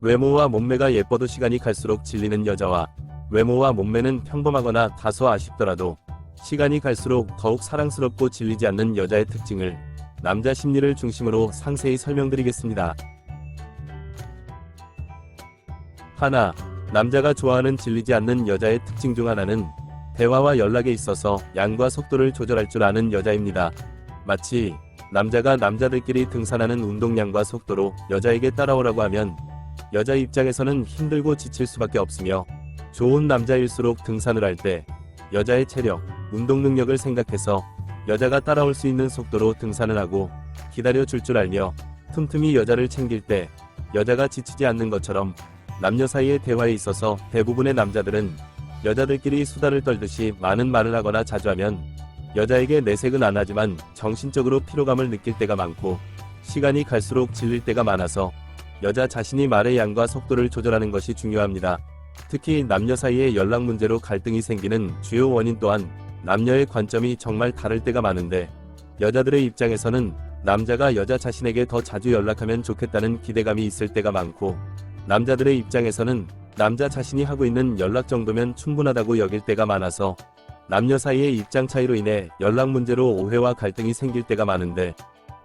외모와 몸매가 예뻐도 시간이 갈수록 질리는 여자와 외모와 몸매는 평범하거나 다소 아쉽더라도 시간이 갈수록 더욱 사랑스럽고 질리지 않는 여자의 특징을 남자 심리를 중심으로 상세히 설명드리겠습니다. 하나, 남자가 좋아하는 질리지 않는 여자의 특징 중 하나는 대화와 연락에 있어서 양과 속도를 조절할 줄 아는 여자입니다. 마치 남자가 남자들끼리 등산하는 운동량과 속도로 여자에게 따라오라고 하면 여자 입장에서는 힘들고 지칠 수밖에 없으며, 좋은 남자일수록 등산을 할 때 여자의 체력, 운동 능력을 생각해서 여자가 따라올 수 있는 속도로 등산을 하고 기다려줄 줄 알며, 틈틈이 여자를 챙길 때 여자가 지치지 않는 것처럼 남녀 사이의 대화에 있어서 대부분의 남자들은 여자들끼리 수다를 떨듯이 많은 말을 하거나 자주 하면 여자에게 내색은 안 하지만 정신적으로 피로감을 느낄 때가 많고, 시간이 갈수록 질릴 때가 많아서 여자 자신이 말의 양과 속도를 조절하는 것이 중요합니다. 특히 남녀 사이의 연락 문제로 갈등이 생기는 주요 원인 또한 남녀의 관점이 정말 다를 때가 많은데, 여자들의 입장에서는 남자가 여자 자신에게 더 자주 연락하면 좋겠다는 기대감이 있을 때가 많고, 남자들의 입장에서는 남자 자신이 하고 있는 연락 정도면 충분하다고 여길 때가 많아서 남녀 사이의 입장 차이로 인해 연락 문제로 오해와 갈등이 생길 때가 많은데,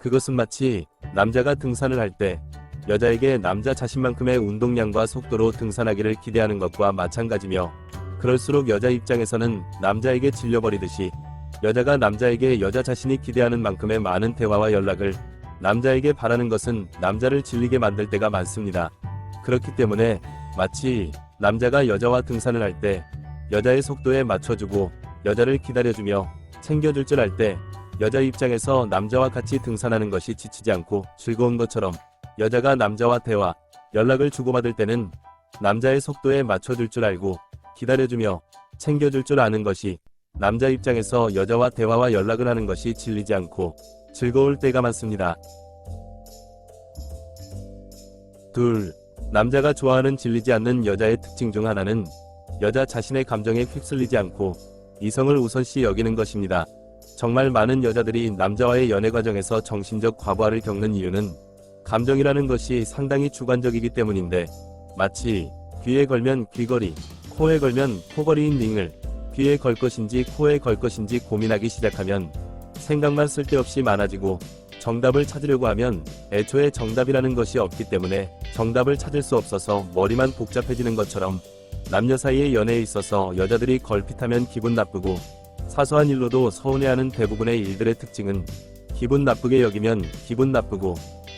그것은 마치 남자가 등산을 할 때 여자에게 남자 자신만큼의 운동량과 속도로 등산하기를 기대하는 것과 마찬가지며, 그럴수록 여자 입장에서는 남자에게 질려버리듯이 여자가 남자에게 여자 자신이 기대하는 만큼의 많은 대화와 연락을 남자에게 바라는 것은 남자를 질리게 만들 때가 많습니다. 그렇기 때문에 마치 남자가 여자와 등산을 할 때 여자의 속도에 맞춰주고 여자를 기다려주며 챙겨줄 줄 알 때 여자 입장에서 남자와 같이 등산하는 것이 지치지 않고 즐거운 것처럼, 여자가 남자와 대화, 연락을 주고받을 때는 남자의 속도에 맞춰줄 줄 알고 기다려주며 챙겨줄 줄 아는 것이 남자 입장에서 여자와 대화와 연락을 하는 것이 질리지 않고 즐거울 때가 많습니다. 둘, 남자가 좋아하는 질리지 않는 여자의 특징 중 하나는 여자 자신의 감정에 휩쓸리지 않고 이성을 우선시 여기는 것입니다. 정말 많은 여자들이 남자와의 연애 과정에서 정신적 과부하를 겪는 이유는 감정이라는 것이 상당히 주관적이기 때문인데, 마치 귀에 걸면 귀걸이, 코에 걸면 코걸이인 링을 귀에 걸 것인지 코에 걸 것인지 고민하기 시작하면 생각만 쓸데없이 많아지고, 정답을 찾으려고 하면 애초에 정답이라는 것이 없기 때문에 정답을 찾을 수 없어서 머리만 복잡해지는 것처럼, 남녀 사이의 연애에 있어서 여자들이 걸핏하면 기분 나쁘고 사소한 일로도 서운해하는 대부분의 일들의 특징은 기분 나쁘게 여기면 기분 나쁘고,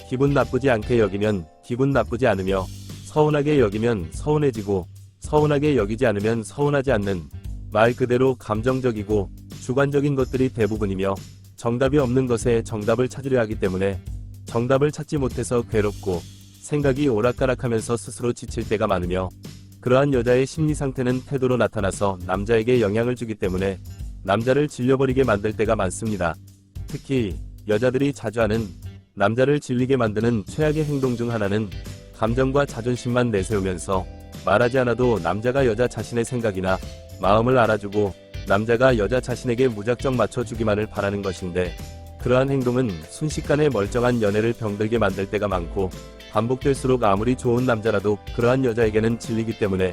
기분 나쁘지 않게 여기면 기분 나쁘지 않으며, 서운하게 여기면 서운해지고 서운하게 여기지 않으면 서운하지 않는, 말 그대로 감정적이고 주관적인 것들이 대부분이며, 정답이 없는 것에 정답을 찾으려 하기 때문에 정답을 찾지 못해서 괴롭고 생각이 오락가락하면서 스스로 지칠 때가 많으며, 그러한 여자의 심리 상태는 태도로 나타나서 남자에게 영향을 주기 때문에 남자를 질려버리게 만들 때가 많습니다. 특히 여자들이 자주 하는 남자를 질리게 만드는 최악의 행동 중 하나는 감정과 자존심만 내세우면서 말하지 않아도 남자가 여자 자신의 생각이나 마음을 알아주고 남자가 여자 자신에게 무작정 맞춰주기만을 바라는 것인데, 그러한 행동은 순식간에 멀쩡한 연애를 병들게 만들 때가 많고, 반복될수록 아무리 좋은 남자라도 그러한 여자에게는 질리기 때문에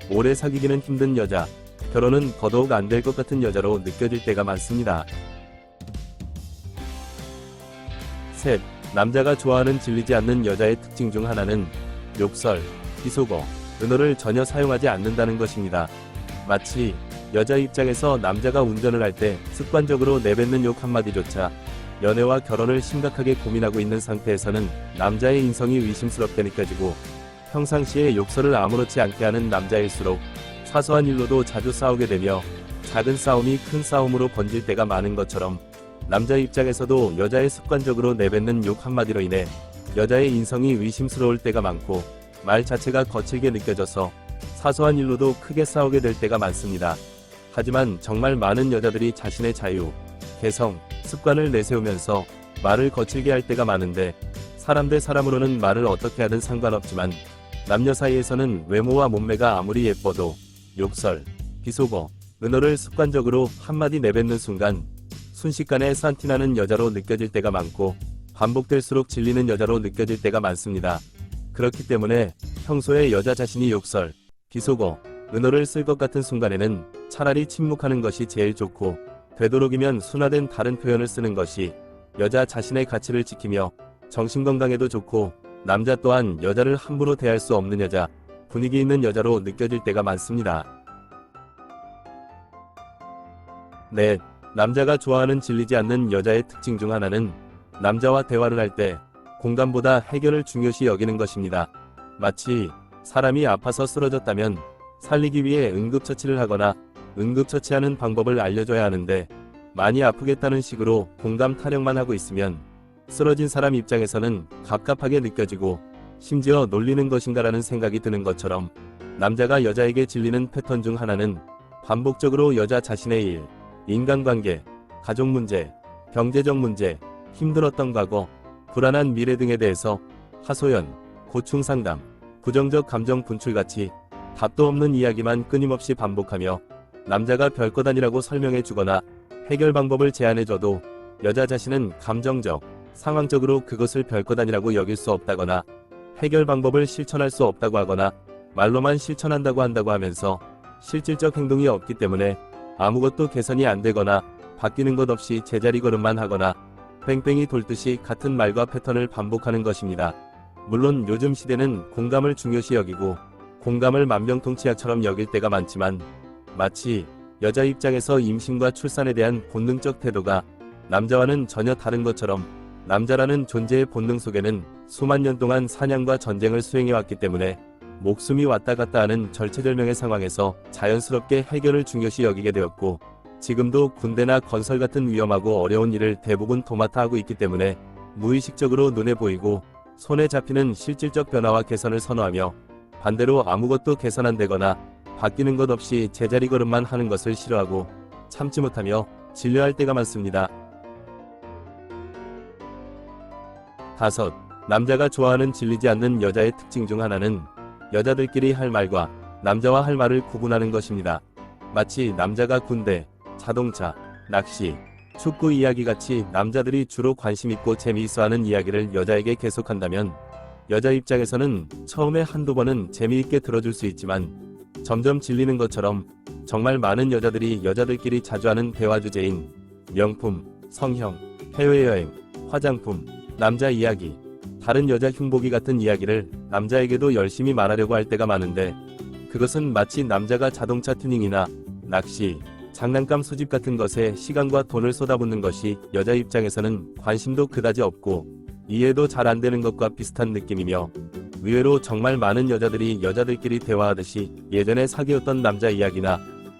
오래 사귀기는 힘든 여자, 결혼은 더더욱 안 될 것 같은 여자로 느껴질 때가 많습니다. 셋, 남자가 좋아하는 질리지 않는 여자의 특징 중 하나는 욕설, 비속어, 은어를 전혀 사용하지 않는다는 것입니다. 마치 여자 입장에서 남자가 운전을 할 때 습관적으로 내뱉는 욕 한마디조차 연애와 결혼을 심각하게 고민하고 있는 상태에서는 남자의 인성이 의심스럽게 느껴지고, 평상시에 욕설을 아무렇지 않게 하는 남자일수록 사소한 일로도 자주 싸우게 되며 작은 싸움이 큰 싸움으로 번질 때가 많은 것처럼, 남자 입장에서도 여자의 습관적으로 내뱉는 욕 한마디로 인해 여자의 인성이 의심스러울 때가 많고, 말 자체가 거칠게 느껴져서 사소한 일로도 크게 싸우게 될 때가 많습니다. 하지만 정말 많은 여자들이 자신의 자유, 개성, 습관을 내세우면서 말을 거칠게 할 때가 많은데, 사람 대 사람으로는 말을 어떻게 하든 상관없지만 남녀 사이에서는 외모와 몸매가 아무리 예뻐도 욕설, 비속어, 은어를 습관적으로 한마디 내뱉는 순간 순식간에 산티나는 여자로 느껴질 때가 많고, 반복될수록 질리는 여자로 느껴질 때가 많습니다. 그렇기 때문에 평소에 여자 자신이 욕설, 비속어, 은어를 쓸 것 같은 순간에는 차라리 침묵하는 것이 제일 좋고, 되도록이면 순화된 다른 표현을 쓰는 것이 여자 자신의 가치를 지키며 정신건강에도 좋고, 남자 또한 여자를 함부로 대할 수 없는 여자, 분위기 있는 여자로 느껴질 때가 많습니다. 네, 남자가 좋아하는 질리지 않는 여자의 특징 중 하나는 남자와 대화를 할 때 공감보다 해결을 중요시 여기는 것입니다. 마치 사람이 아파서 쓰러졌다면 살리기 위해 응급처치를 하거나 응급처치하는 방법을 알려줘야 하는데, 많이 아프겠다는 식으로 공감 타령만 하고 있으면 쓰러진 사람 입장에서는 갑갑하게 느껴지고 심지어 놀리는 것인가라는 생각이 드는 것처럼, 남자가 여자에게 질리는 패턴 중 하나는 반복적으로 여자 자신의 일, 인간관계, 가족 문제, 경제적 문제, 힘들었던 과거, 불안한 미래 등에 대해서 하소연, 고충 상담, 부정적 감정 분출같이 답도 없는 이야기만 끊임없이 반복하며, 남자가 별것 아니라고 설명해 주거나 해결 방법을 제안해 줘도 여자 자신은 감정적, 상황적으로 그것을 별것 아니라고 여길 수 없다거나 해결 방법을 실천할 수 없다고 하거나 말로만 실천한다고 한다고 하면서 실질적 행동이 없기 때문에 아무것도 개선이 안 되거나 바뀌는 것 없이 제자리 걸음만 하거나 뺑뺑이 돌듯이 같은 말과 패턴을 반복하는 것입니다. 물론 요즘 시대는 공감을 중요시 여기고 공감을 만병통치약처럼 여길 때가 많지만, 마치 여자 입장에서 임신과 출산에 대한 본능적 태도가 남자와는 전혀 다른 것처럼, 남자라는 존재의 본능 속에는 수만 년 동안 사냥과 전쟁을 수행해왔기 때문에 목숨이 왔다 갔다 하는 절체절명의 상황에서 자연스럽게 해결을 중요시 여기게 되었고, 지금도 군대나 건설 같은 위험하고 어려운 일을 대부분 도맡아 하고 있기 때문에 무의식적으로 눈에 보이고 손에 잡히는 실질적 변화와 개선을 선호하며, 반대로 아무것도 개선 안 되거나 바뀌는 것 없이 제자리 걸음만 하는 것을 싫어하고 참지 못하며 진료할 때가 많습니다. 5. 남자가 좋아하는 질리지 않는 여자의 특징 중 하나는 여자들끼리 할 말과 남자와 할 말을 구분하는 것입니다. 마치 남자가 군대, 자동차, 낚시, 축구 이야기같이 남자들이 주로 관심있고 재미있어하는 이야기를 여자에게 계속한다면, 여자 입장에서는 처음에 한두 번은 재미있게 들어줄 수 있지만 점점 질리는 것처럼, 정말 많은 여자들이 여자들끼리 자주 하는 대화 주제인 명품, 성형, 해외여행, 화장품, 남자 이야기, 다른 여자 흉보기 같은 이야기를 남자에게도 열심히 말하려고 할 때가 많은데, 그것은 마치 남자가 자동차 튜닝이나 낚시, 장난감 수집 같은 것에 시간과 돈을 쏟아붓는 것이 여자 입장에서는 관심도 그다지 없고 이해도 잘 안되는 것과 비슷한 느낌이며, 의외로 정말 많은 여자들이 여자들끼리 대화하듯이 예전에 사귀었던 남자 이야기나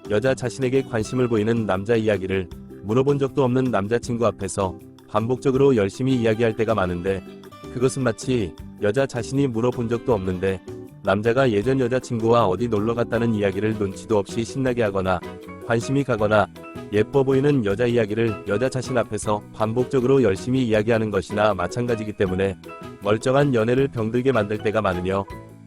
여자 자신에게 관심을 보이는 남자 이야기를 물어본 적도 없는 남자친구 앞에서 반복적으로 열심히 이야기할 때가 많은데, 그것은 마치 여자 자신이 물어본 적도 없는데 남자가 예전 여자친구와 어디 놀러 갔다는 이야기를 눈치도 없이 신나게 하거나 관심이 가거나 예뻐 보이는 여자 이야기를 여자 자신 앞에서 반복적으로 열심히 이야기하는 것이나 마찬가지이기 때문에 멀쩡한 연애를 병들게 만들 때가 많으며,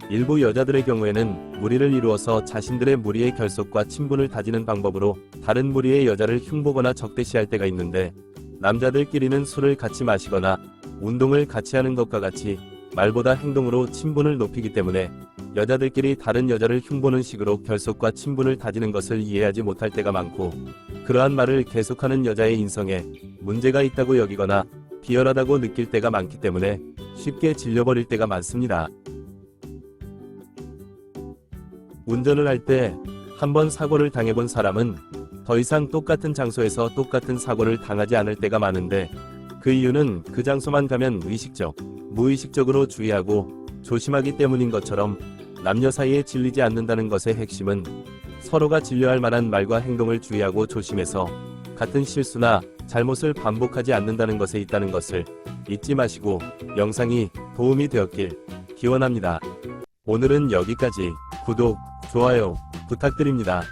일부 여자들의 경우에는 무리를 이루어서 자신들의 무리의 결속과 친분을 다지는 방법으로 다른 무리의 여자를 흉보거나 적대시할 때가 있는데, 남자들끼리는 술을 같이 마시거나 운동을 같이 하는 것과 같이 말보다 행동으로 친분을 높이기 때문에 여자들끼리 다른 여자를 흉보는 식으로 결속과 친분을 다지는 것을 이해하지 못할 때가 많고, 그러한 말을 계속하는 여자의 인성에 문제가 있다고 여기거나 비열하다고 느낄 때가 많기 때문에 쉽게 질려버릴 때가 많습니다. 운전을 할 때 한번 사고를 당해본 사람은 더 이상 똑같은 장소에서 똑같은 사고를 당하지 않을 때가 많은데, 그 이유는 그 장소만 가면 의식적, 무의식적으로 주의하고 조심하기 때문인 것처럼, 남녀 사이에 질리지 않는다는 것의 핵심은 서로가 질려할 만한 말과 행동을 주의하고 조심해서 같은 실수나 잘못을 반복하지 않는다는 것에 있다는 것을 잊지 마시고, 영상이 도움이 되었길 기원합니다. 오늘은 여기까지. 구독, 좋아요 부탁드립니다.